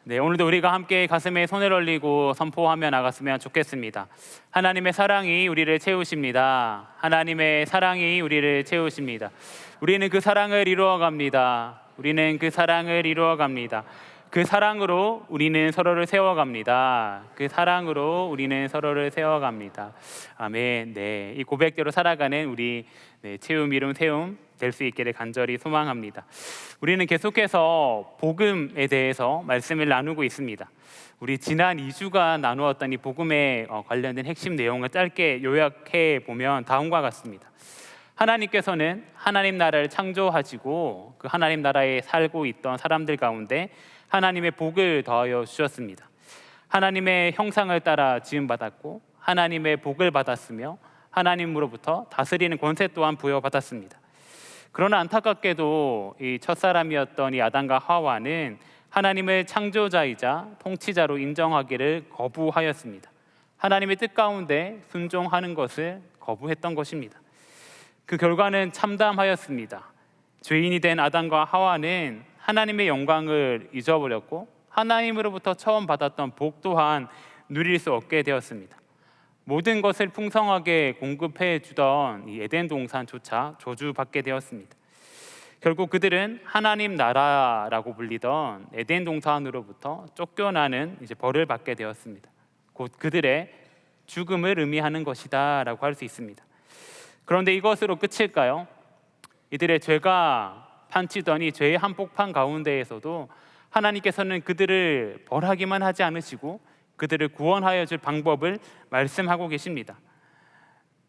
네, 오늘도 우리가 함께 가슴에 손을 올리고 선포하며 나갔으면 좋겠습니다. 하나님의 사랑이 우리를 채우십니다. 하나님의 사랑이 우리를 채우십니다. 우리는 그 사랑을 이루어갑니다. 우리는 그 사랑을 이루어갑니다. 그 사랑으로 우리는 서로를 세워갑니다. 그 사랑으로 우리는 서로를 세워갑니다. 아멘. 네, 이 고백대로 살아가는 우리 채움, 이룬 세움 될 수 있기를 간절히 소망합니다. 우리는 계속해서 복음에 대해서 말씀을 나누고 있습니다. 우리 지난 2주간 나누었던 이 복음에 관련된 핵심 내용을 짧게 요약해 보면 다음과 같습니다. 하나님께서는 하나님 나라를 창조하시고 그 하나님 나라에 살고 있던 사람들 가운데 하나님의 복을 더하여 주셨습니다. 하나님의 형상을 따라 지음받았고 하나님의 복을 받았으며 하나님으로부터 다스리는 권세 또한 부여받았습니다. 그러나 안타깝게도 이 첫사람이었던 이 아담과 하와는 하나님을 창조자이자 통치자로 인정하기를 거부하였습니다. 하나님의 뜻 가운데 순종하는 것을 거부했던 것입니다. 그 결과는 참담하였습니다. 죄인이 된 아담과 하와는 하나님의 영광을 잊어버렸고 하나님으로부터 처음 받았던 복 또한 누릴 수 없게 되었습니다. 모든 것을 풍성하게 공급해 주던 이 에덴 동산조차 저주받게 되었습니다. 결국 그들은 하나님 나라라고 불리던 에덴 동산으로부터 쫓겨나는 벌을 받게 되었습니다. 곧 그들의 죽음을 의미하는 것이다라고 할 수 있습니다. 그런데 이것으로 끝일까요? 이들의 죄가 판치더니 죄의 한복판 가운데에서도 하나님께서는 그들을 벌하기만 하지 않으시고 그들을 구원하여 줄 방법을 말씀하고 계십니다.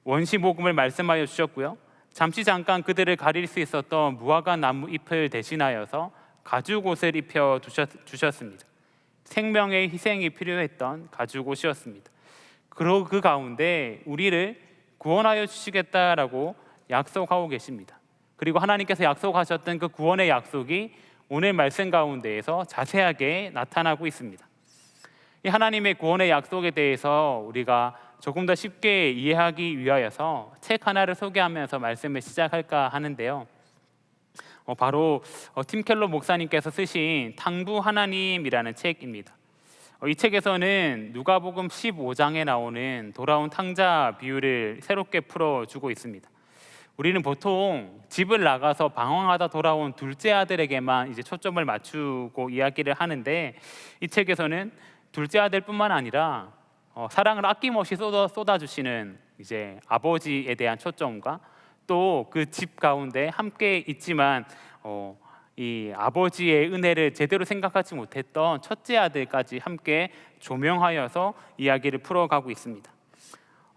원시복음을 말씀하여 주셨고요. 잠깐 그들을 가릴 수 있었던 무화과 나무 잎을 대신하여서 가죽옷을 입혀 주셨습니다. 생명의 희생이 필요했던 가죽옷이었습니다. 그리고 그 가운데 우리를 구원하여 주시겠다라고 약속하고 계십니다. 그리고 하나님께서 약속하셨던 그 구원의 약속이 오늘 말씀 가운데에서 자세하게 나타나고 있습니다. 이 하나님의 구원의 약속에 대해서 우리가 조금 더 쉽게 이해하기 위하여서 책 하나를 소개하면서 말씀을 시작할까 하는데요. 바로 팀 켈러 목사님께서 쓰신 탕부 하나님이라는 책입니다. 이 책에서는 누가복음 15장에 나오는 돌아온 탕자 비유를 새롭게 풀어주고 있습니다. 우리는 보통 집을 나가서 방황하다 돌아온 둘째 아들에게만 초점을 맞추고 이야기를 하는데 이 책에서는 둘째 아들뿐만 아니라 사랑을 아낌없이 쏟아주시는 아버지에 대한 초점과 또 그 집 가운데 함께 있지만 이 아버지의 은혜를 제대로 생각하지 못했던 첫째 아들까지 함께 조명하여서 이야기를 풀어가고 있습니다.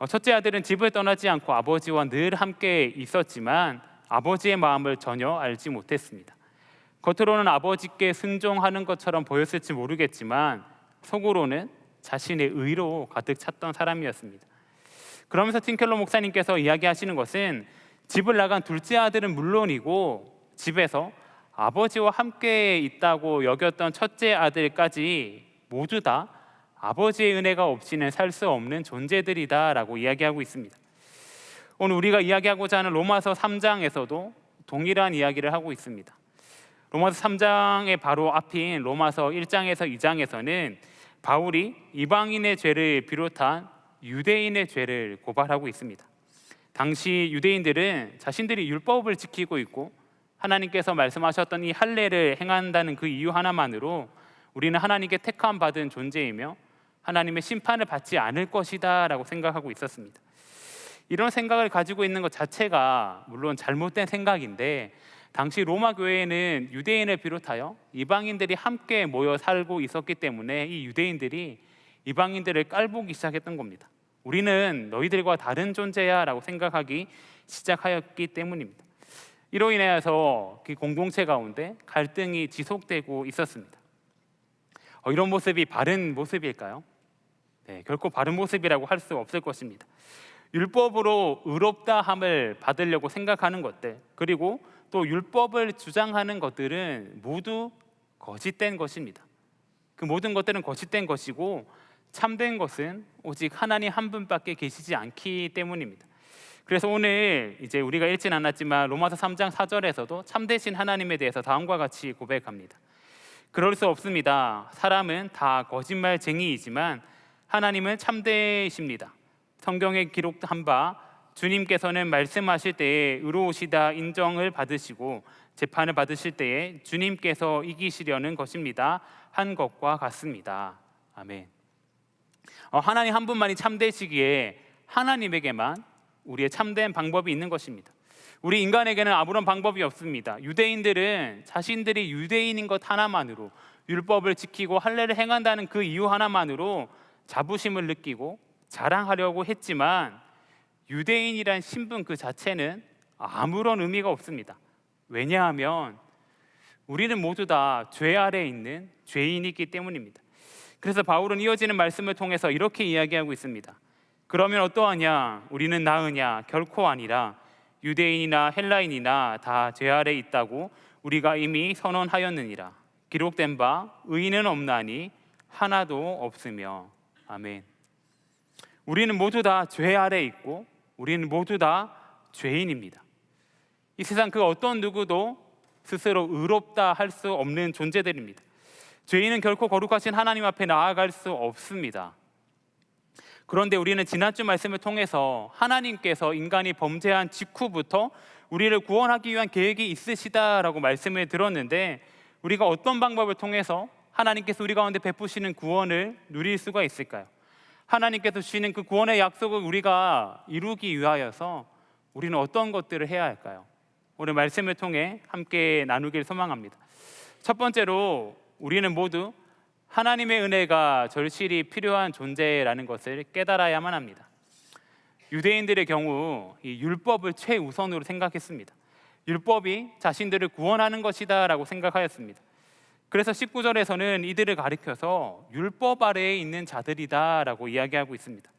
첫째 아들은 집을 떠나지 않고 아버지와 늘 함께 있었지만 아버지의 마음을 전혀 알지 못했습니다. 겉으로는 아버지께 순종하는 것처럼 보였을지 모르겠지만 속으로는 자신의 의로 가득 찼던 사람이었습니다. 그러면서 팀켈러 목사님께서 이야기하시는 것은 집을 나간 둘째 아들은 물론이고 집에서 아버지와 함께 있다고 여겼던 첫째 아들까지 모두 다 아버지의 은혜가 없이는 살 수 없는 존재들이다라고 이야기하고 있습니다. 오늘 우리가 이야기하고자 하는 로마서 3장에서도 동일한 이야기를 하고 있습니다. 로마서 3장의 바로 앞인 로마서 1장에서 2장에서는 바울이 이방인의 죄를 비롯한 유대인의 죄를 고발하고 있습니다. 당시 유대인들은 자신들이 율법을 지키고 있고 하나님께서 말씀하셨던 이 할례를 행한다는 그 이유 하나만으로 우리는 하나님께 택함 받은 존재이며 하나님의 심판을 받지 않을 것이다 라고 생각하고 있었습니다. 이런 생각을 가지고 있는 것 자체가 물론 잘못된 생각인데 당시 로마 교회에는 유대인을 비롯하여 이방인들이 함께 모여 살고 있었기 때문에 이 유대인들이 이방인들을 깔보기 시작했던 겁니다. 우리는 너희들과 다른 존재야 라고 생각하기 시작하였기 때문입니다. 이로 인해서 그 공동체 가운데 갈등이 지속되고 있었습니다. 이런 모습이 바른 모습일까요? 네, 결코 바른 모습이라고 할 수 없을 것입니다. 율법으로 의롭다함을 받으려고 생각하는 것들, 그리고 또 율법을 주장하는 것들은 모두 거짓된 것입니다. 그 모든 것들은 거짓된 것이고 참된 것은 오직 하나님 한 분밖에 계시지 않기 때문입니다. 그래서 오늘 우리가 읽진 않았지만 로마서 3장 4절에서도 참되신 하나님에 대해서 다음과 같이 고백합니다. 그럴 수 없습니다. 사람은 다 거짓말쟁이이지만 하나님은 참되십니다. 성경에 기록한 바 주님께서는 말씀하실 때에 의로우시다 인정을 받으시고 재판을 받으실 때에 주님께서 이기시려는 것입니다 한 것과 같습니다. 아멘. 하나님 한 분만이 참되시기에 하나님에게만 우리의 참된 방법이 있는 것입니다. 우리 인간에게는 아무런 방법이 없습니다. 유대인들은 자신들이 유대인인 것 하나만으로, 율법을 지키고 할례를 행한다는 그 이유 하나만으로 자부심을 느끼고 자랑하려고 했지만 유대인이란 신분 그 자체는 아무런 의미가 없습니다. 왜냐하면 우리는 모두 다 죄 아래에 있는 죄인이기 때문입니다. 그래서 바울은 이어지는 말씀을 통해서 이렇게 이야기하고 있습니다. 그러면 어떠하냐? 우리는 나으냐? 결코 아니라 유대인이나 헬라인이나 다 죄 아래에 있다고 우리가 이미 선언하였느니라. 기록된 바 의인은 없나니 하나도 없으며. 아멘. 우리는 모두 다 죄 아래에 있고 우리는 모두 다 죄인입니다. 이 세상 그 어떤 누구도 스스로 의롭다 할 수 없는 존재들입니다. 죄인은 결코 거룩하신 하나님 앞에 나아갈 수 없습니다. 그런데 우리는 지난주 말씀을 통해서 하나님께서 인간이 범죄한 직후부터 우리를 구원하기 위한 계획이 있으시다라고 말씀을 들었는데 우리가 어떤 방법을 통해서 하나님께서 우리 가운데 베푸시는 구원을 누릴 수가 있을까요? 하나님께서 주시는 그 구원의 약속을 우리가 이루기 위하여서 우리는 어떤 것들을 해야 할까요? 오늘 말씀을 통해 함께 나누길 소망합니다. 첫 번째로 우리는 모두 하나님의 은혜가 절실히 필요한 존재라는 것을 깨달아야만 합니다. 유대인들의 경우 이 율법을 최우선으로 생각했습니다. 율법이 자신들을 구원하는 것이다 라고 생각하였습니다. 그래서 19절에서는 이들을 가리켜서 율법 아래에 있는 자들이다 라고 이야기하고 있습니다.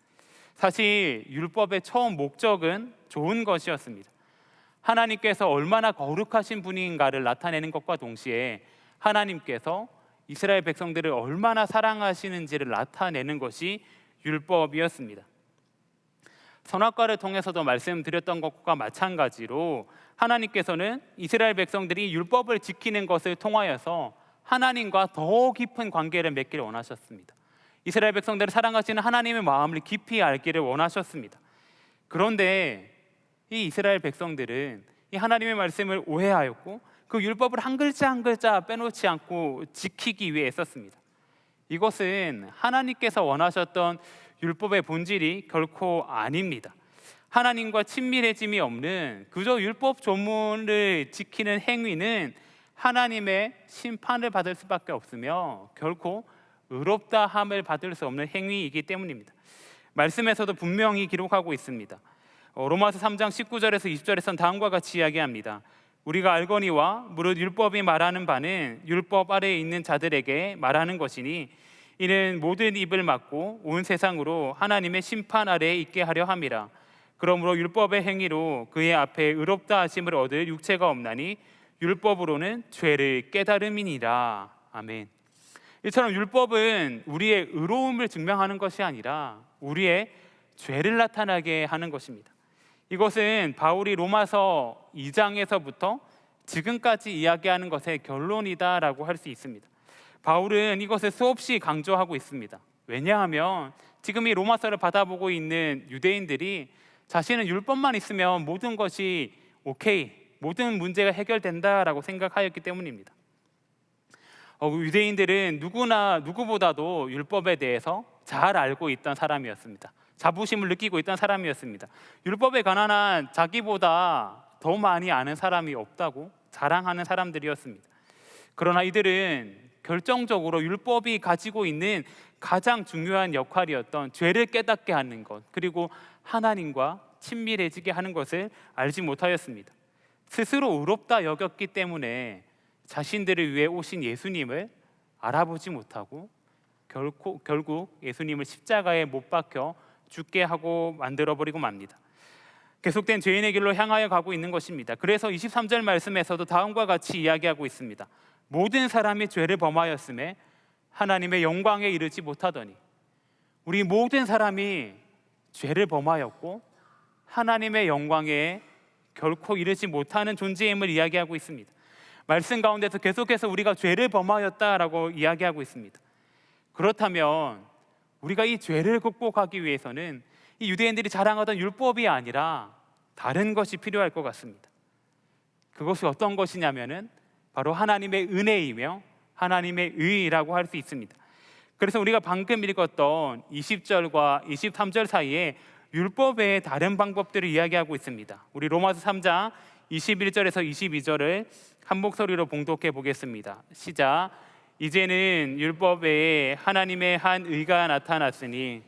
사실 율법의 처음 목적은 좋은 것이었습니다. 하나님께서 얼마나 거룩하신 분인가를 나타내는 것과 동시에 하나님께서 이스라엘 백성들을 얼마나 사랑하시는지를 나타내는 것이 율법이었습니다. 선악과를 통해서도 말씀드렸던 것과 마찬가지로 하나님께서는 이스라엘 백성들이 율법을 지키는 것을 통하여서 하나님과 더 깊은 관계를 맺기를 원하셨습니다. 이스라엘 백성들을 사랑하시는 하나님의 마음을 깊이 알기를 원하셨습니다. 그런데 이 이스라엘 백성들은 이 하나님의 말씀을 오해하였고 그 율법을 한 글자 한 글자 빼놓지 않고 지키기 위해 애썼습니다. 이것은 하나님께서 원하셨던 율법의 본질이 결코 아닙니다. 하나님과 친밀해짐이 없는 그저 율법 조문을 지키는 행위는 하나님의 심판을 받을 수밖에 없으며 결코 의롭다 함을 받을 수 없는 행위이기 때문입니다. 말씀에서도 분명히 기록하고 있습니다. 로마서 3장 19절에서 20절에서는 다음과 같이 이야기합니다. 우리가 알거니와 무릇 율법이 말하는 바는 율법 아래에 있는 자들에게 말하는 것이니 이는 모든 입을 막고 온 세상으로 하나님의 심판 아래에 있게 하려 함이라. 그러므로 율법의 행위로 그의 앞에 의롭다 하심을 얻을 육체가 없나니 율법으로는 죄를 깨달음이니라. 아멘. 이처럼 율법은 우리의 의로움을 증명하는 것이 아니라 우리의 죄를 나타나게 하는 것입니다. 이것은 바울이 로마서 2장에서부터 지금까지 이야기하는 것의 결론이다라고 할 수 있습니다. 바울은 이것을 수없이 강조하고 있습니다. 왜냐하면 지금 이 로마서를 받아보고 있는 유대인들이 자신은 율법만 있으면 모든 것이 오케이, 모든 문제가 해결된다라고 생각하였기 때문입니다. 유대인들은 누구보다도 율법에 대해서 잘 알고 있던 사람이었습니다. 자부심을 느끼고 있던 사람이었습니다. 율법에 관한 한 자기보다 더 많이 아는 사람이 없다고 자랑하는 사람들이었습니다. 그러나 이들은 결정적으로 율법이 가지고 있는 가장 중요한 역할이었던 죄를 깨닫게 하는 것, 그리고 하나님과 친밀해지게 하는 것을 알지 못하였습니다. 스스로 의롭다 여겼기 때문에 자신들을 위해 오신 예수님을 알아보지 못하고 결국 예수님을 십자가에 못 박혀 죽게 하고 만들어버리고 맙니다. 계속된 죄인의 길로 향하여 가고 있는 것입니다. 그래서 23절 말씀에서도 다음과 같이 이야기하고 있습니다. 모든 사람이 죄를 범하였음에 하나님의 영광에 이르지 못하더니. 우리 모든 사람이 죄를 범하였고 하나님의 영광에 결코 이르지 못하는 존재임을 이야기하고 있습니다. 말씀 가운데서 계속해서 우리가 죄를 범하였다라고 이야기하고 있습니다. 그렇다면 우리가 이 죄를 극복하기 위해서는 이 유대인들이 자랑하던 율법이 아니라 다른 것이 필요할 것 같습니다. 그것이 어떤 것이냐면은 바로 하나님의 은혜이며 하나님의 의라고 할 수 있습니다. 그래서 우리가 방금 읽었던 20절과 23절 사이에 율법 외에 다른 방법들을 이야기하고 있습니다. 우리 로마서 3장 21절에서 22절을 한 목소리로 봉독해 보겠습니다. 시작. 이제는 율법 외에 하나님의 한 의가 나타났으니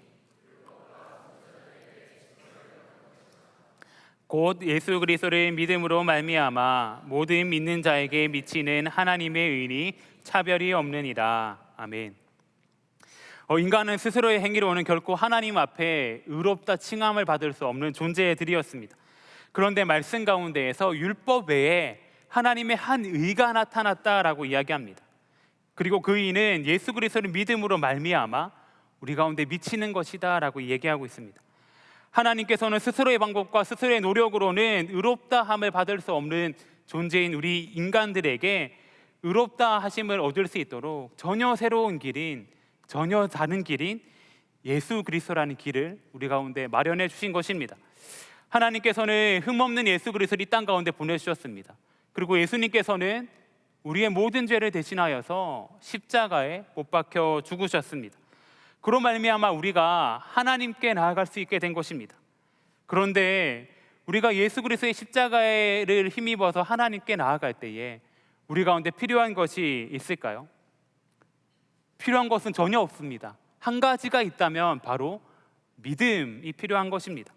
곧 예수 그리스도를 믿음으로 말미암아 모든 믿는 자에게 미치는 하나님의 의니 차별이 없느니라. 아멘. 인간은 스스로의 행위로는 결코 하나님 앞에 의롭다 칭함을 받을 수 없는 존재들이었습니다. 그런데 말씀 가운데에서 율법 외에 하나님의 한 의가 나타났다라고 이야기합니다. 그리고 그 의는 예수 그리스도를 믿음으로 말미암아 우리 가운데 미치는 것이다라고 얘기하고 있습니다. 하나님께서는 스스로의 방법과 스스로의 노력으로는 의롭다함을 받을 수 없는 존재인 우리 인간들에게 의롭다 하심을 얻을 수 있도록 전혀 새로운 길인, 전혀 다른 길인 예수 그리스도라는 길을 우리 가운데 마련해 주신 것입니다. 하나님께서는 흠없는 예수 그리스도를 이 땅 가운데 보내주셨습니다. 그리고 예수님께서는 우리의 모든 죄를 대신하여서 십자가에 못 박혀 죽으셨습니다. 그로 말미암아 우리가 하나님께 나아갈 수 있게 된 것입니다. 그런데 우리가 예수 그리스도의 십자가를 힘입어서 하나님께 나아갈 때에 우리 가운데 필요한 것이 있을까요? 필요한 것은 전혀 없습니다. 한 가지가 있다면 바로 믿음이 필요한 것입니다.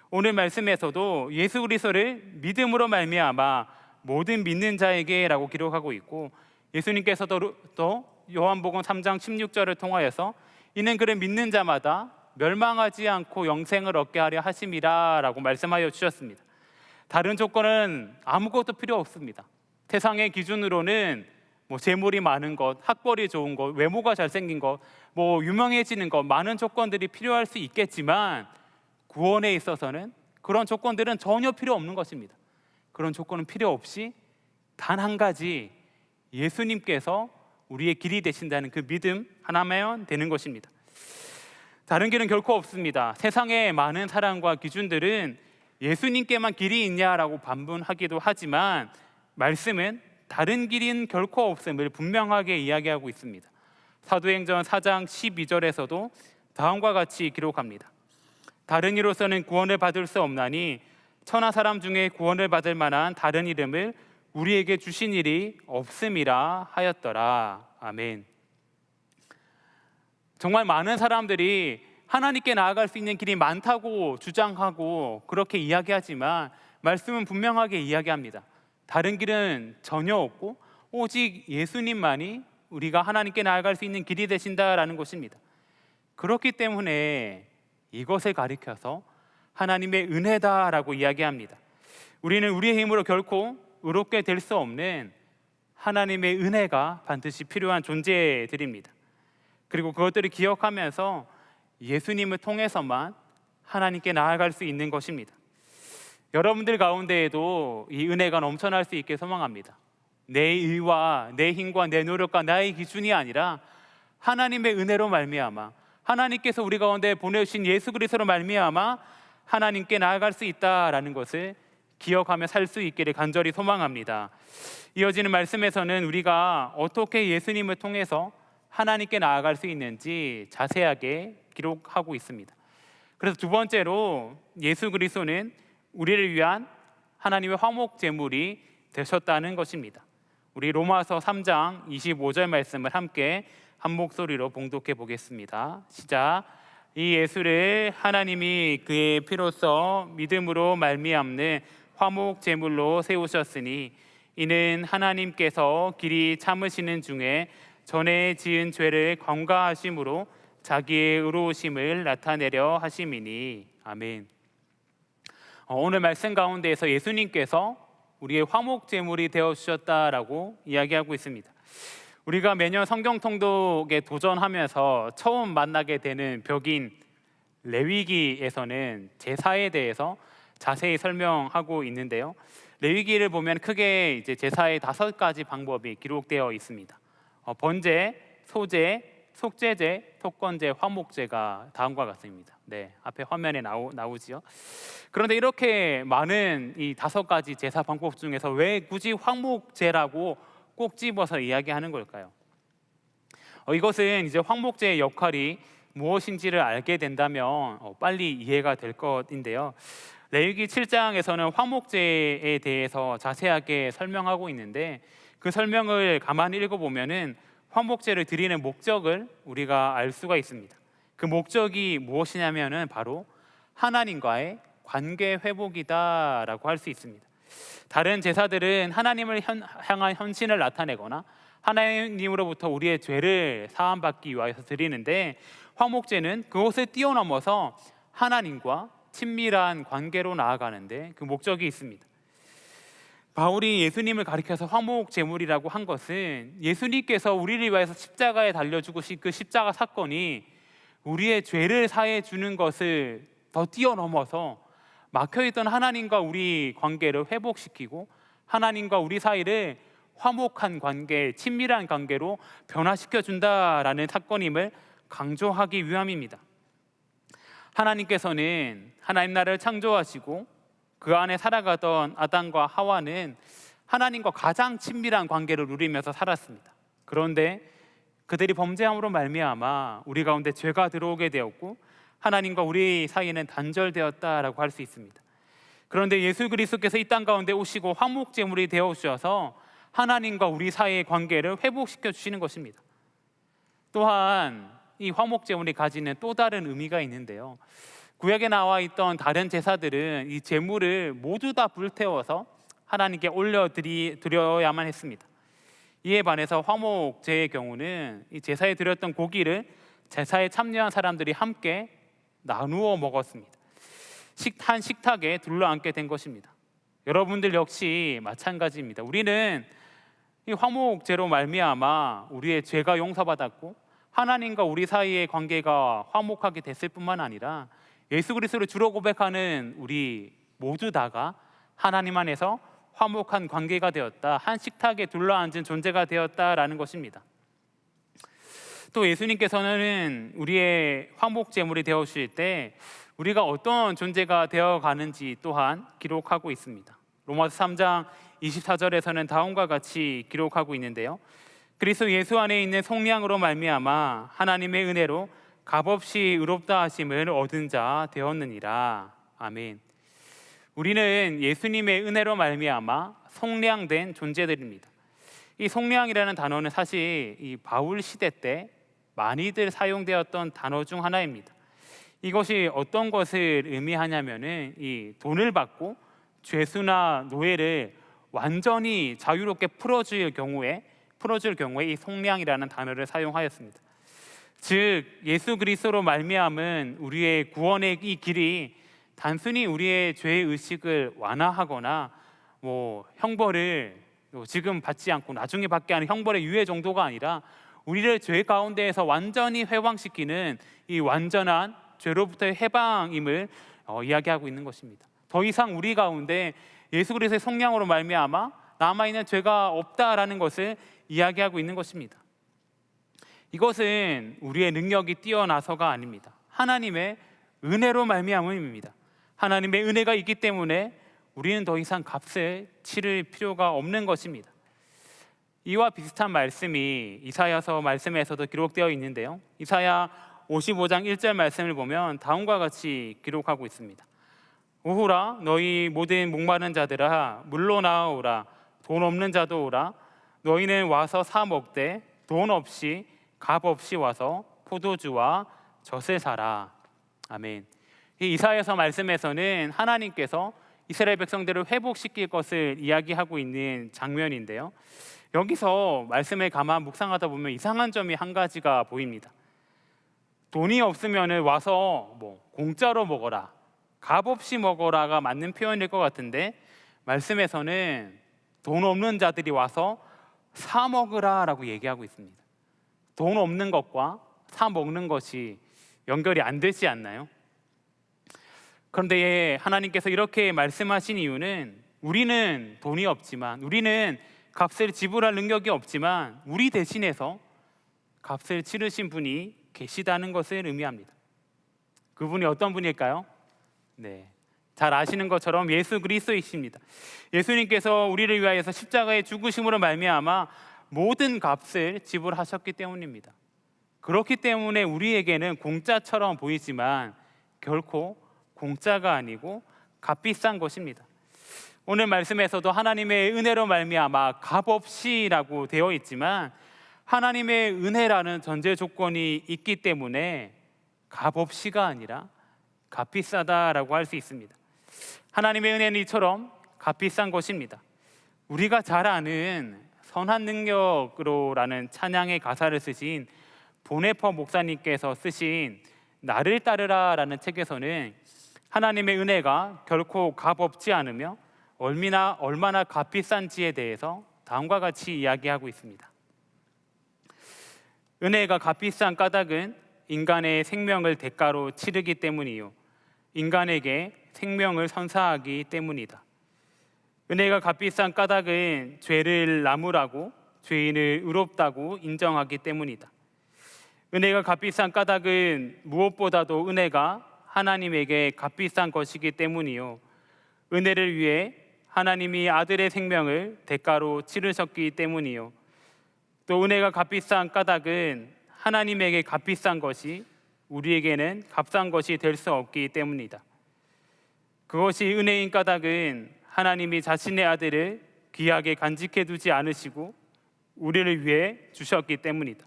오늘 말씀에서도 예수 그리스도를 믿음으로 말미암아 모든 믿는 자에게라고 기록하고 있고, 예수님께서도 또 요한복음 3장 16절을 통하여서 이는 그를 믿는 자마다 멸망하지 않고 영생을 얻게 하려 하심이라 라고 말씀하여 주셨습니다. 다른 조건은 아무것도 필요 없습니다. 세상의 기준으로는 재물이 많은 것, 학벌이 좋은 것, 외모가 잘생긴 것, 유명해지는 것, 많은 조건들이 필요할 수 있겠지만 구원에 있어서는 그런 조건들은 전혀 필요 없는 것입니다. 그런 조건은 필요 없이 단 한 가지, 예수님께서 우리의 길이 되신다는 그 믿음 하나면 되는 것입니다. 다른 길은 결코 없습니다. 세상의 많은 사람과 기준들은 예수님께만 길이 있냐라고 반문하기도 하지만 말씀은 다른 길은 결코 없음을 분명하게 이야기하고 있습니다. 사도행전 4장 12절에서도 다음과 같이 기록합니다. 다른 이로서는 구원을 받을 수 없나니 천하 사람 중에 구원을 받을 만한 다른 이름을 우리에게 주신 일이 없음이라 하였더라. 아멘. 정말 많은 사람들이 하나님께 나아갈 수 있는 길이 많다고 주장하고 그렇게 이야기하지만 말씀은 분명하게 이야기합니다. 다른 길은 전혀 없고 오직 예수님만이 우리가 하나님께 나아갈 수 있는 길이 되신다라는 것입니다. 그렇기 때문에 이것을 가리켜서 하나님의 은혜다라고 이야기합니다. 우리는 우리의 힘으로 결코 의롭게 될 수 없는 하나님의 은혜가 반드시 필요한 존재들입니다. 그리고 그것들을 기억하면서 예수님을 통해서만 하나님께 나아갈 수 있는 것입니다. 여러분들 가운데에도 이 은혜가 넘쳐날 수 있게 소망합니다. 내 의와 내 힘과 내 노력과 나의 기준이 아니라 하나님의 은혜로 말미암아, 하나님께서 우리 가운데 보내주신 예수 그리스도로 말미암아 하나님께 나아갈 수 있다라는 것을 기억하며 살 수 있기를 간절히 소망합니다. 이어지는 말씀에서는 우리가 어떻게 예수님을 통해서 하나님께 나아갈 수 있는지 자세하게 기록하고 있습니다. 그래서 두 번째로 예수 그리스도는 우리를 위한 하나님의 화목 제물이 되셨다는 것입니다. 우리 로마서 3장 25절 말씀을 함께 한 목소리로 봉독해 보겠습니다. 시작. 이 예수를 하나님이 그의 피로써 믿음으로 말미암는 화목 제물로 세우셨으니 이는 하나님께서 길이 참으시는 중에 전에 지은 죄를 관가하심으로 자기의 의로우심을 나타내려 하심이니. 아멘. 오늘 말씀 가운데에서 예수님께서 우리의 화목 제물이 되어 주셨다라고 이야기하고 있습니다. 우리가 매년 성경 통독에 도전하면서 처음 만나게 되는 벽인 레위기에서는 제사에 대해서 자세히 설명하고 있는데요. 레위기를 보면 크게 이제 제사의 5가지 방법이 기록되어 있습니다. 번제, 소제, 속죄제, 속건제, 화목제가 다음과 같습니다. 네, 앞에 화면에 나오지요. 그런데 이렇게 많은 이 5가지 제사 방법 중에서 왜 굳이 화목제라고 꼭 집어서 이야기하는 걸까요? 이것은 이제 화목제의 역할이 무엇인지를 알게 된다면 빨리 이해가 될 것인데요. 레위기 7장에서는 화목제에 대해서 자세하게 설명하고 있는데 그 설명을 가만히 읽어보면은 화목제를 드리는 목적을 우리가 알 수가 있습니다. 그 목적이 무엇이냐면은 바로 하나님과의 관계 회복이다라고 할 수 있습니다. 다른 제사들은 하나님을 향한 헌신을 나타내거나 하나님으로부터 우리의 죄를 사함받기 위해서 드리는데 화목제는 그것을 뛰어넘어서 하나님과 친밀한 관계로 나아가는데 그 목적이 있습니다. 바울이 예수님을 가리켜서 화목 제물이라고 한 것은 예수님께서 우리를 위해서 십자가에 달려 죽으신 그 십자가 사건이 우리의 죄를 사해 주는 것을 더 뛰어넘어서 막혀있던 하나님과 우리 관계를 회복시키고 하나님과 우리 사이를 화목한 관계, 친밀한 관계로 변화시켜 준다라는 사건임을 강조하기 위함입니다. 하나님께서는 하나님 나라를 창조하시고 그 안에 살아가던 아담과 하와는 하나님과 가장 친밀한 관계를 누리면서 살았습니다. 그런데 그들이 범죄함으로 말미암아 우리 가운데 죄가 들어오게 되었고 하나님과 우리 사이는 단절되었다라고 할 수 있습니다. 그런데 예수 그리스도께서 이 땅 가운데 오시고 화목 제물이 되어 주셔서 하나님과 우리 사이의 관계를 회복시켜 주시는 것입니다. 또한 이 화목 제물이 가지는 또 다른 의미가 있는데요. 구약에 나와 있던 다른 제사들은 이 제물을 모두 다 불태워서 하나님께 올려드려야만 했습니다. 이에 반해서 화목제의 경우는 이 제사에 드렸던 고기를 제사에 참여한 사람들이 함께 나누어 먹었습니다. 한 식탁에 둘러앉게 된 것입니다. 여러분들 역시 마찬가지입니다. 우리는 이 화목제로 말미암아 우리의 죄가 용서받았고 하나님과 우리 사이의 관계가 화목하게 됐을 뿐만 아니라 예수 그리스도를 주로 고백하는 우리 모두 다가 하나님 안에서 화목한 관계가 되었다, 한 식탁에 둘러앉은 존재가 되었다라는 것입니다. 또 예수님께서는 우리의 화목 제물이 되어 주실 때 우리가 어떤 존재가 되어 가는지 또한 기록하고 있습니다. 로마서 3장 24절에서는 다음과 같이 기록하고 있는데요. 그리스도 예수 안에 있는 속량으로 말미암아 하나님의 은혜로 값없이 의롭다 하심을 얻은 자 되었느니라. 아멘. 우리는 예수님의 은혜로 말미암아 속량된 존재들입니다. 이 속량이라는 단어는 사실 이 바울 시대 때 많이들 사용되었던 단어 중 하나입니다. 이것이 어떤 것을 의미하냐면은 이 돈을 받고 죄수나 노예를 완전히 자유롭게 풀어줄 경우에 이 속량이라는 단어를 사용하였습니다. 즉 예수 그리스도로 말미암은 우리의 구원의 이 길이 단순히 우리의 죄의 의식을 완화하거나 형벌을 지금 받지 않고 나중에 받게 하는 형벌의 유예 정도가 아니라 우리를 죄 가운데에서 완전히 회방시키는 이 완전한 죄로부터의 해방임을 이야기하고 있는 것입니다. 더 이상 우리 가운데 예수 그리스도의 속량으로 말미암아 남아있는 죄가 없다라는 것을 이야기하고 있는 것입니다. 이것은 우리의 능력이 뛰어나서가 아닙니다. 하나님의 은혜로 말미암음입니다. 하나님의 은혜가 있기 때문에 우리는 더 이상 값을 치를 필요가 없는 것입니다. 이와 비슷한 말씀이 이사야서 말씀에서도 기록되어 있는데요. 이사야 55장 1절 말씀을 보면 다음과 같이 기록하고 있습니다. 오호라 너희 모든 목마른 자들아 물로 나아오라 돈 없는 자도 오라 너희는 와서 사 먹되 돈 없이 값 없이 와서 포도주와 젖을 사라. 아멘. 이 이사야서 말씀에서는 하나님께서 이스라엘 백성들을 회복시킬 것을 이야기하고 있는 장면인데요. 여기서 말씀을 가만 묵상하다 보면 이상한 점이 한 가지가 보입니다. 돈이 없으면 와서 공짜로 먹어라, 값 없이 먹어라가 맞는 표현일 것 같은데 말씀에서는 돈 없는 자들이 와서 사 먹으라라고 얘기하고 있습니다. 돈 없는 것과 사 먹는 것이 연결이 안 되지 않나요? 그런데 하나님께서 이렇게 말씀하신 이유는 우리는 돈이 없지만, 우리는 값을 지불할 능력이 없지만 우리 대신해서 값을 치르신 분이 계시다는 것을 의미합니다. 그분이 어떤 분일까요? 네, 잘 아시는 것처럼 예수 그리스도이십니다. 예수님께서 우리를 위하여서 십자가의 죽으심으로 말미암아 모든 값을 지불하셨기 때문입니다. 그렇기 때문에 우리에게는 공짜처럼 보이지만 결코 공짜가 아니고 값비싼 것입니다. 오늘 말씀에서도 하나님의 은혜로 말미암아 값없이라고 되어 있지만 하나님의 은혜라는 전제 조건이 있기 때문에 값없이가 아니라 값비싸다라고 할 수 있습니다. 하나님의 은혜는 이처럼 값비싼 것입니다. 우리가 잘 아는 선한 능력으로라는 찬양의 가사를 쓰신 보네퍼 목사님께서 쓰신 나를 따르라라는 책에서는 하나님의 은혜가 결코 값없지 않으며 얼마나 값비싼지에 대해서 다음과 같이 이야기하고 있습니다. 은혜가 값비싼 까닭은 인간의 생명을 대가로 치르기 때문이요, 인간에게 생명을 선사하기 때문이다. 은혜가 값비싼 까닭은 죄를 나무라고, 죄인을 의롭다고 인정하기 때문이다. 은혜가 값비싼 까닭은 무엇보다도 은혜가 하나님에게 값비싼 것이기 때문이요, 은혜를 위해 하나님이 아들의 생명을 대가로 치르셨기 때문이요, 또 은혜가 값비싼 까닭은 하나님에게 값비싼 것이 우리에게는 값싼 것이 될 수 없기 때문이다. 그것이 은혜인 까닭은 하나님이 자신의 아들을 귀하게 간직해 두지 않으시고 우리를 위해 주셨기 때문이다.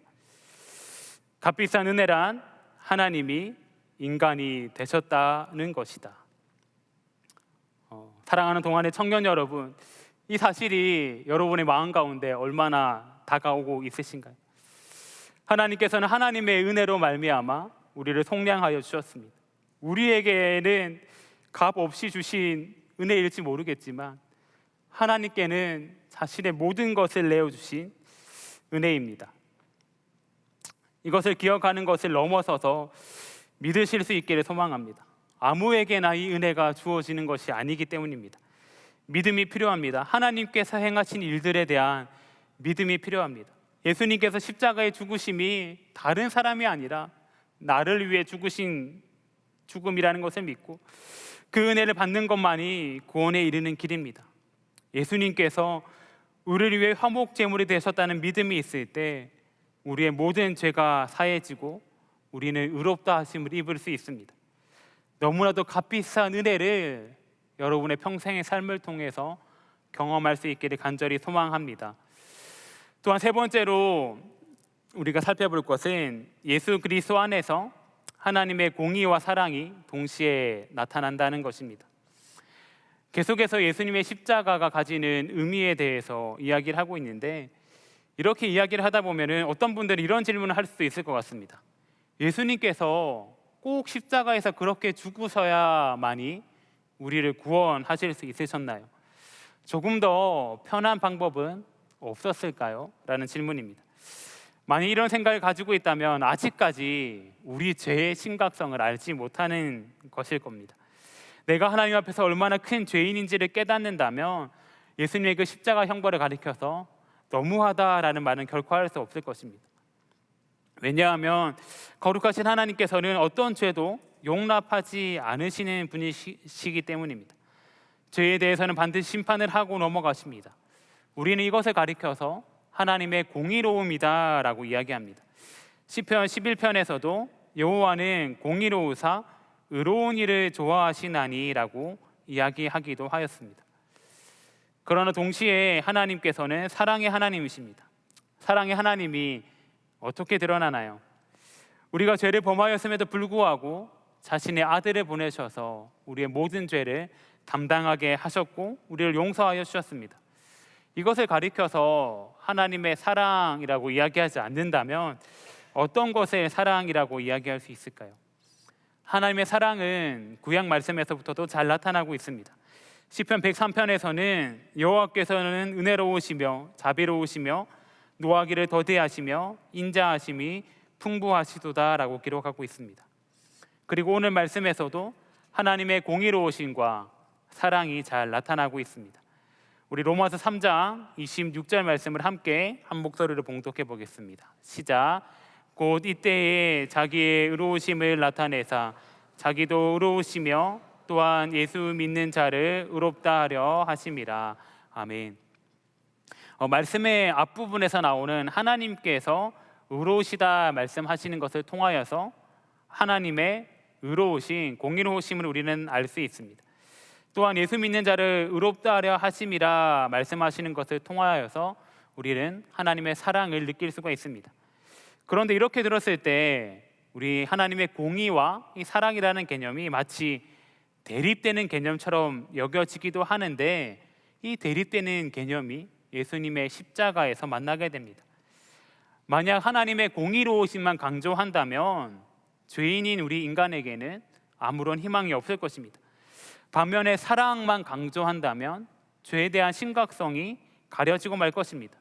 값비싼 은혜란 하나님이 인간이 되셨다는 것이다. 사랑하는 동안의 청년 여러분, 이 사실이 여러분의 마음 가운데 얼마나 다가오고 있으신가요? 하나님께서는 하나님의 은혜로 말미암아 우리를 속량하여 주셨습니다. 우리에게는 값 없이 주신 은혜일지 모르겠지만 하나님께는 자신의 모든 것을 내어주신 은혜입니다. 이것을 기억하는 것을 넘어서서 믿으실 수 있기를 소망합니다. 아무에게나 이 은혜가 주어지는 것이 아니기 때문입니다. 믿음이 필요합니다. 하나님께서 행하신 일들에 대한 믿음이 필요합니다. 예수님께서 십자가의 죽으심이 다른 사람이 아니라 나를 위해 죽으신 죽음이라는 것을 믿고 그 은혜를 받는 것만이 구원에 이르는 길입니다. 예수님께서 우리를 위해 화목 제물이 되셨다는 믿음이 있을 때 우리의 모든 죄가 사해지고 우리는 의롭다 하심을 입을 수 있습니다. 너무나도 값비싼 은혜를 여러분의 평생의 삶을 통해서 경험할 수 있기를 간절히 소망합니다. 또한 세 번째로 우리가 살펴볼 것은 예수 그리스도 안에서 하나님의 공의와 사랑이 동시에 나타난다는 것입니다. 계속해서 예수님의 십자가가 가지는 의미에 대해서 이야기를 하고 있는데, 이렇게 이야기를 하다 보면 어떤 분들은 이런 질문을 할 수도 있을 것 같습니다. 예수님께서 꼭 십자가에서 그렇게 죽으셔야만이 우리를 구원하실 수 있으셨나요? 조금 더 편한 방법은 없었을까요? 라는 질문입니다. 만약 이런 생각을 가지고 있다면 아직까지 우리 죄의 심각성을 알지 못하는 것일 겁니다. 내가 하나님 앞에서 얼마나 큰 죄인인지를 깨닫는다면 예수님의 그 십자가 형벌을 가리켜서 너무하다라는 말은 결코 할 수 없을 것입니다. 왜냐하면 거룩하신 하나님께서는 어떤 죄도 용납하지 않으시는 분이시기 때문입니다. 죄에 대해서는 반드시 심판을 하고 넘어가십니다. 우리는 이것을 가리켜서 하나님의 공의로움이다 라고 이야기합니다. 시편 11편에서도 여호와는 공의로우사 의로운 일을 좋아하시나니 라고 이야기하기도 하였습니다. 그러나 동시에 하나님께서는 사랑의 하나님이십니다. 사랑의 하나님이 어떻게 드러나나요? 우리가 죄를 범하였음에도 불구하고 자신의 아들을 보내셔서 우리의 모든 죄를 담당하게 하셨고 우리를 용서하여 주셨습니다. 이것을 가리켜서 하나님의 사랑이라고 이야기하지 않는다면 어떤 것을 사랑이라고 이야기할 수 있을까요? 하나님의 사랑은 구약 말씀에서부터도 잘 나타나고 있습니다. 시편 103편에서는 여호와께서는 은혜로우시며 자비로우시며 노하기를 더디하시며 인자하심이 풍부하시도다라고 기록하고 있습니다. 그리고 오늘 말씀에서도 하나님의 공의로우심과 사랑이 잘 나타나고 있습니다. 우리 로마서 3장 26절 말씀을 함께 한 목소리로 봉독해 보겠습니다. 시작. 곧 이때에 자기의 의로우심을 나타내사 자기도 의로우시며 또한 예수 믿는 자를 의롭다 하려 하심이라. 아멘. 말씀의 앞부분에서 나오는 하나님께서 의로우시다 말씀하시는 것을 통하여서 하나님의 의로우신 공의로우심을 우리는 알 수 있습니다. 또한 예수 믿는 자를 의롭다 하려 하심이라 말씀하시는 것을 통하여서 우리는 하나님의 사랑을 느낄 수가 있습니다. 그런데 이렇게 들었을 때 우리 하나님의 공의와 이 사랑이라는 개념이 마치 대립되는 개념처럼 여겨지기도 하는데, 이 대립되는 개념이 예수님의 십자가에서 만나게 됩니다. 만약 하나님의 공의로우심만 강조한다면 죄인인 우리 인간에게는 아무런 희망이 없을 것입니다. 반면에 사랑만 강조한다면 죄에 대한 심각성이 가려지고 말 것입니다.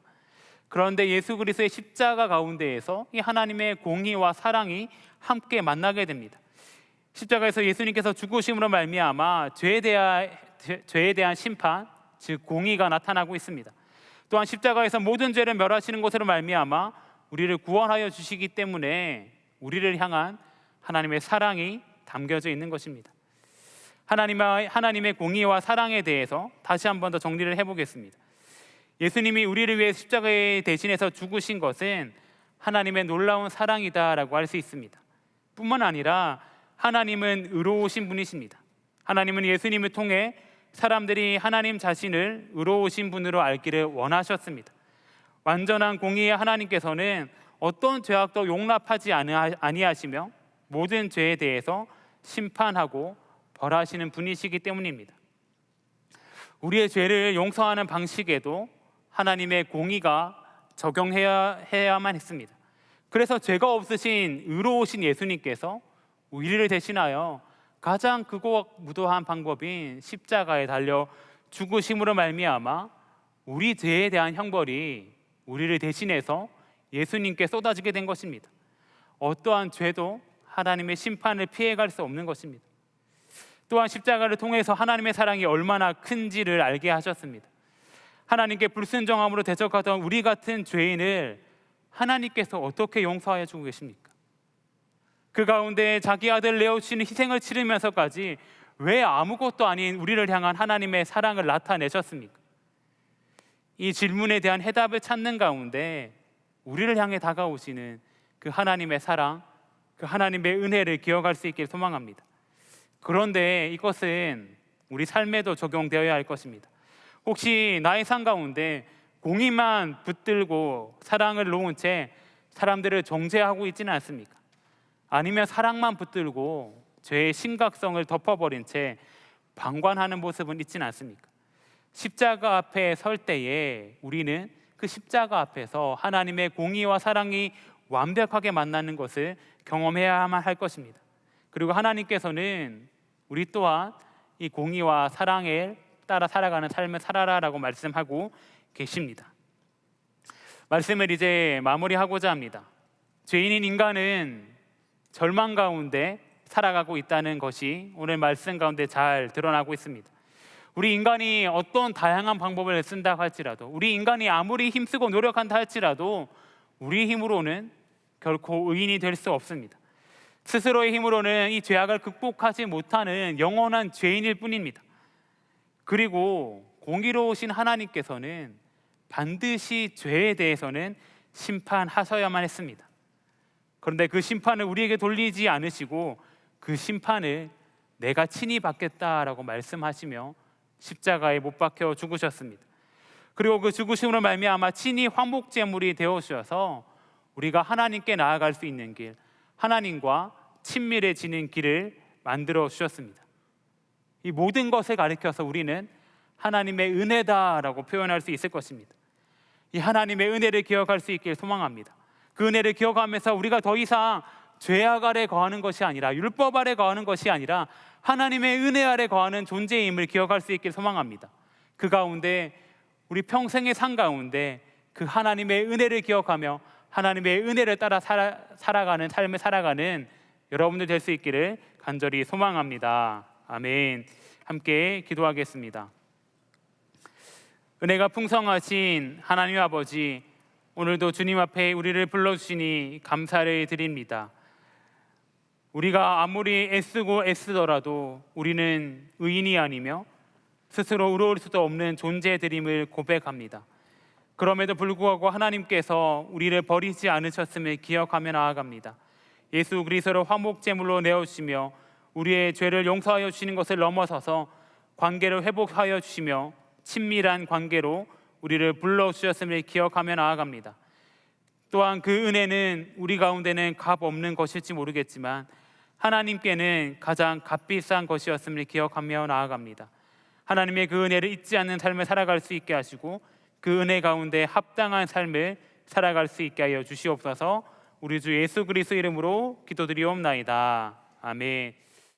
그런데 예수 그리스도의 십자가 가운데에서 이 하나님의 공의와 사랑이 함께 만나게 됩니다. 십자가에서 예수님께서 죽으심으로 말미암아 죄에 대한 심판, 즉 공의가 나타나고 있습니다. 또한 십자가에서 모든 죄를 멸하시는 것으로 말미암아 우리를 구원하여 주시기 때문에 우리를 향한 하나님의 사랑이 담겨져 있는 것입니다. 하나님의 공의와 사랑에 대해서 다시 한 번 더 정리를 해보겠습니다. 예수님이 우리를 위해 십자가에 대신해서 죽으신 것은 하나님의 놀라운 사랑이다라고 할 수 있습니다. 뿐만 아니라 하나님은 의로우신 분이십니다. 하나님은 예수님을 통해 사람들이 하나님 자신을 의로우신 분으로 알기를 원하셨습니다. 완전한 공의의 하나님께서는 어떤 죄악도 용납하지 아니하시며 모든 죄에 대해서 심판하고 벌하시는 분이시기 때문입니다. 우리의 죄를 용서하는 방식에도 하나님의 공의가 적용해야만 했습니다. 그래서 죄가 없으신 의로우신 예수님께서 우리를 대신하여 가장 크고 무도한 방법인 십자가에 달려 죽으심으로 말미암아 우리 죄에 대한 형벌이 우리를 대신해서 예수님께 쏟아지게 된 것입니다. 어떠한 죄도 하나님의 심판을 피해갈 수 없는 것입니다. 또한 십자가를 통해서 하나님의 사랑이 얼마나 큰지를 알게 하셨습니다. 하나님께 불순종함으로 대적하던 우리 같은 죄인을 하나님께서 어떻게 용서하여 주고 계십니까? 그 가운데 자기 아들 내어주시는 희생을 치르면서까지 왜 아무것도 아닌 우리를 향한 하나님의 사랑을 나타내셨습니까? 이 질문에 대한 해답을 찾는 가운데 우리를 향해 다가오시는 그 하나님의 사랑, 그 하나님의 은혜를 기억할 수 있길 소망합니다. 그런데 이것은 우리 삶에도 적용되어야 할 것입니다. 혹시 나의 삶 가운데 공의만 붙들고 사랑을 놓은 채 사람들을 정죄하고 있지는 않습니까? 아니면 사랑만 붙들고 죄의 심각성을 덮어버린 채 방관하는 모습은 있지는 않습니까? 십자가 앞에 설 때에 우리는 그 십자가 앞에서 하나님의 공의와 사랑이 완벽하게 만나는 것을 경험해야만 할 것입니다. 그리고 하나님께서는 우리 또한 이 공의와 사랑에 따라 살아가는 삶을 살아라라고 말씀하고 계십니다. 말씀을 이제 마무리하고자 합니다. 죄인인 인간은 절망 가운데 살아가고 있다는 것이 오늘 말씀 가운데 잘 드러나고 있습니다. 우리 인간이 어떤 다양한 방법을 쓴다 할지라도, 우리 인간이 아무리 힘쓰고 노력한다 할지라도 우리 힘으로는 결코 의인이 될 수 없습니다. 스스로의 힘으로는 이 죄악을 극복하지 못하는 영원한 죄인일 뿐입니다. 그리고 공의로우신 하나님께서는 반드시 죄에 대해서는 심판하셔야만 했습니다. 그런데 그 심판을 우리에게 돌리지 않으시고 그 심판을 내가 친히 받겠다라고 말씀하시며 십자가에 못 박혀 죽으셨습니다. 그리고 그 죽으심으로 말미암아 친히 화목제물이 되어 주셔서 우리가 하나님께 나아갈 수 있는 길, 하나님과 친밀해지는 길을 만들어 주셨습니다. 이 모든 것을 가리켜서 우리는 하나님의 은혜다라고 표현할 수 있을 것입니다. 이 하나님의 은혜를 기억할 수 있길 소망합니다. 그 은혜를 기억하면서 우리가 더 이상 죄악 아래 거하는 것이 아니라, 율법 아래 거하는 것이 아니라 하나님의 은혜 아래 거하는 존재임을 기억할 수 있길 소망합니다. 그 가운데 우리 평생의 삶 가운데 그 하나님의 은혜를 기억하며 하나님의 은혜를 따라 살아가는 삶을 살아가는 여러분들 될 수 있기를 간절히 소망합니다. 아멘. 함께 기도하겠습니다. 은혜가 풍성하신 하나님 아버지, 오늘도 주님 앞에 우리를 불러주시니 감사를 드립니다. 우리가 아무리 애쓰고 애쓰더라도 우리는 의인이 아니며 스스로 의로울 수도 없는 존재들임을 고백합니다. 그럼에도 불구하고 하나님께서 우리를 버리지 않으셨음을 기억하며 나아갑니다. 예수 그리스도를 화목제물로 내어주시며 우리의 죄를 용서하여 주시는 것을 넘어서서 관계를 회복하여 주시며 친밀한 관계로 우리를 불러주셨음을 기억하며 나아갑니다. 또한 그 은혜는 우리 가운데는 값 없는 것일지 모르겠지만 하나님께는 가장 값비싼 것이었음을 기억하며 나아갑니다. 하나님의 그 은혜를 잊지 않는 삶을 살아갈 수 있게 하시고 그 은혜 가운데 합당한 삶을 살아갈 수 있게 하여 주시옵소서. 우리 주 예수 그리스도 이름으로 기도드리옵나이다. 아멘.